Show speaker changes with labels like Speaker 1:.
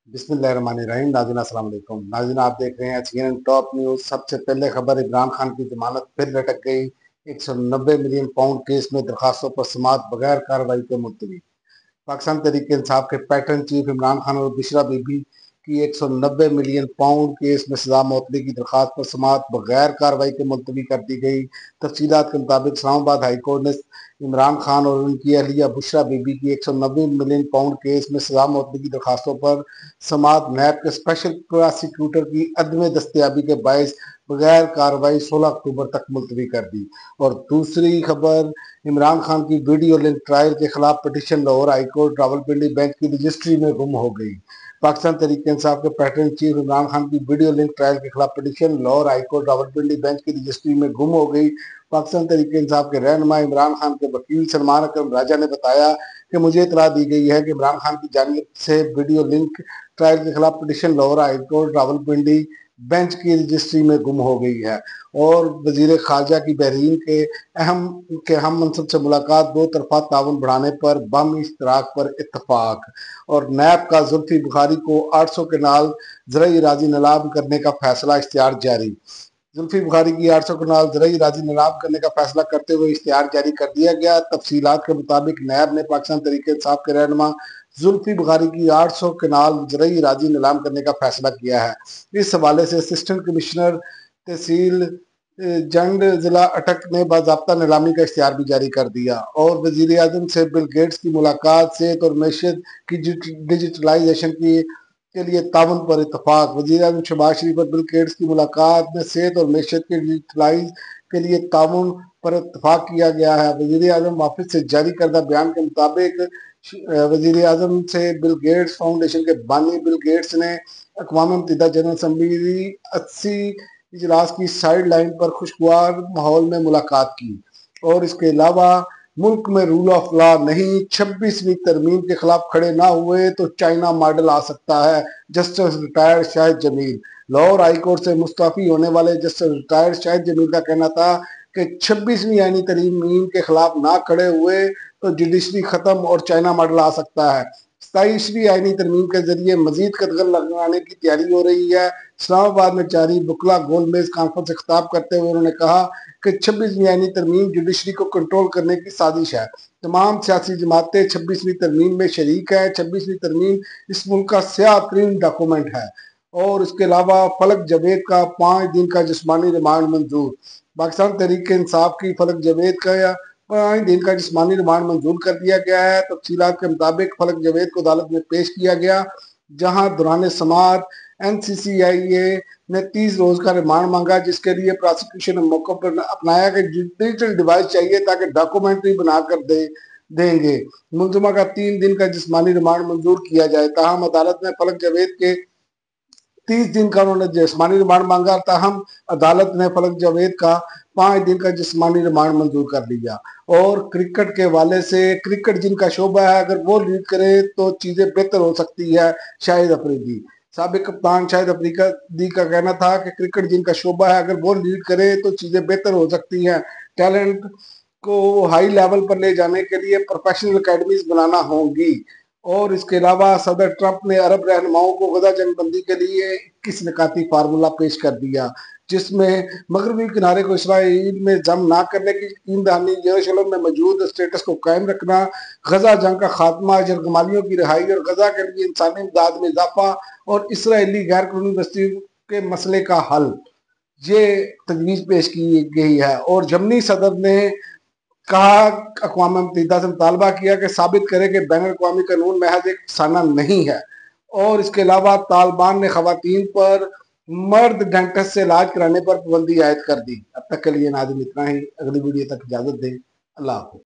Speaker 1: बिस्मिल्लाहिर्रहमानिर्रहीम। नाज़रीन अस्सलाम वालेकुम। नाज़रीन आप देख रहे हैं CNN टॉप न्यूज़। सबसे पहले खबर, इमरान खान की जमानत फिर लटक गई। 190 मिलियन पाउंड केस में दरखास्तों पर समाअत बगैर कार्रवाई के मुलतवी। पाकिस्तान तहरीक इंसाफ के पैटर्न चीफ इमरान खान और बुशरा बीबी की 190 मिलियन पाउंड केस में सजा मौतली की दरखास्त पर समाअत बगैर कार्रवाई के मुलतवी कर दी गई। तफसीलात के मुताबिक इस्लामाबाद हाई कोर्ट ने इमरान खान और उनकी अहलिया बुशरा बीबी की 190 मिलियन पाउंड केस में सजा मौतली की दरखास्तों पर समाअत नैब के स्पेशल प्रोसिक्यूटर की अदम दस्तयाबी के बायस बगैर कार्रवाई 16 अक्टूबर तक मुलतवी कर दी। और दूसरी खबर, इमरान खान की वीडियो लिंक ट्रायल के खिलाफ petition Lahore high court Rawalpindi bench की रजिस्ट्री में गुम हो गई। पाकिस्तान तहरीक इंसाफ के पैटर्न चीफ इमरान खान की वीडियो लिंक ट्रायल के खिलाफ petition Lahore high court Rawalpindi bench की रजिस्ट्री में गुम हो गई। पाकिस्तान तहरीक इंसाफ के रहनुमा इमरान खान के वकील सलमान अकरम राजा ने बताया कि मुझे इतला दी गई है कि इमरान खान की जानिब से वीडियो लिंक ट्रायल के खिलाफ petition Lahore high court Rawalpindi bench की रजिस्ट्री में गुम हो गई है। और वजीर खारजा की बहरीन के हम मनसब से मुलाकात, दो तरफा ताउन बढ़ाने पर बम इश्तराक पर इत्तफाक। और नैब का जुल्फी बुखारी को 800 केनाल ज़रई अराज़ी नीलाम करने का फैसला, इश्तिहार जारी। जुल्फी बुखारी की 800 कनाल ज़रई अराज़ी नीलाम करने का फैसला करते हुए इश्तिहार जारी कर दिया गया। तफसीलात के मुताबिक नैब ने पाकिस्तान तहरीक इंसाफ के रहनुमा जुल्फी बुखारी की 800 कनाल ज़रई अराज़ी नीलाम करने का फैसला किया है। इस हवाले से असिस्टेंट कमिश्नर तहसील जंग जिला अटक ने बाज़ाब्ता नीलामी का इश्तिहार भी जारी कर दिया। और वज़ीर आज़म से बिल गेट्स की मुलाकात, सेहत और मैशत की डिजिटलाइजेशन की के लिए ताउन पर इतफाक। वज़ीर आज़म शहबाज शरीफ और बिल गेट्स की मुलाकात में सेहत और मैशत के डिजिटलाइज के लिए ताउन पर इतफाक किया गया है। वज़ीर आज़म ऑफिस से जारी करदा बयान के मुताबिक वज़ीर आज़म से बिल गेट्स फाउंडेशन के बानी बिल गेट्स ने अक़वाम मुत्तहिदा जनरल असम्बली 80 इजलास की साइड लाइन पर खुशगवार माहौल में मुलाकात की। और इसके अलावा मुल्क में रूल ऑफ लॉ नहीं, 26वीं तरमीम के खिलाफ खड़े ना हुए तो चाइना मॉडल आ सकता है, justice retired Shahid Jamil. Lahore high court से मुस्तफी होने वाले जस्टिस रिटायर्ड शाहिद जमील का कहना था कि 26वीं आईनी तरमीम के खिलाफ ना खड़े हुए तो जुडिशरी खत्म और चाइना मॉडल आ सकता है। 27वीं आईनी तरमीम के जरिए मजीद कदगन लगाने की तैयारी हो रही है। इस्लामाबाद में जारी बुकला गोलमेज कॉन्फ्रेंस से खिताब करते हुए उन्होंने कहा कि 26वीं आईनी तरमीम जुडिशरी को कंट्रोल करने की साजिश है। तमाम सियासी जमातें 26वीं तरमीम में शरीक है। 26वीं तरमीम इस मुल्क का स्याह तरीन डॉक्यूमेंट है। और इसके अलावा फलक जावेद का 5 दिन का जिस्मानी रिमांड मंजूर। पाकिस्तान तहरीक इंसाफ की फलक जावेद का 5 दिन का जिस्मानी रिमांड मंजूर कर दिया गया है। तफसीलात के मुताबिक फलक जावेद को अदालत में पेश किया गया, जहां दौरान समाअत NCCIA ने 30 रोज का रिमांड मांगा, जिसके लिए प्रोसिक्यूशन ने मौके पर अपनाया कि डिजिटल डिवाइस चाहिए ताकि डॉक्यूमेंट्री बनाकर देंगे। मुलजमा का 3 दिन का जिस्मानी रिमांड मंजूर किया जाए। ताहम अदालत ने फलक जावेद के 30 दिन का उन्होंने जिस्मानी रिमांड मांगा। ताहम अदालत ने फलक जावेद का 5 दिन का जिस्मानी रिमांड मंजूर कर लिया। और क्रिकेट के हवाले से, क्रिकेट जिनका शोबा है, अगर वो लीड करे तो चीजें बेहतर हो सकती है। शाहिद अफरीदी, साबिक कप्तान शाहिद अफरीदी का कहना था कि क्रिकेट जिनका शोबा है, अगर वो लीड करे तो चीजें बेहतर हो सकती हैं। टैलेंट को हाई लेवल पर ले जाने के लिए प्रोफेशनल अकेडमीज बनाना होंगी। और इसके अलावा सदर ट्रंप ने अरब रहनुमाओं को गजा जंगबंदी के लिए 21 निकाती फार्मूला पेश कर दिया, जिसमें मगरबी किनारे को इसराइल में जम ना करने की यकीन दहानी, यरूशलेम में मौजूद स्टेटस को कायम रखना, गजा जंग का खात्मा, जरगमालियों की रिहाई और गजा के लिए इंसानी इमदाद में इजाफा और इसराइली गैर कानूनी बस्ती के मसले का हल, ये तजवीज़ पेश की गई है। और जमनी सदर ने कहा, अक़वाम मुत्तहिदा से मुतालबा किया कि साबित करे कि बैनुल अक़वामी कानून महज एक अफसाना नहीं है। और इसके अलावा तालिबान ने ख़वातीन पर मर्द डेंटिस्ट से इलाज कराने पर पाबंदी आयद कर दी। अब तक के लिए नाज़रीन इतना ही। अगली वीडियो तक इजाज़त दें। अल्लाह हाफ़िज़।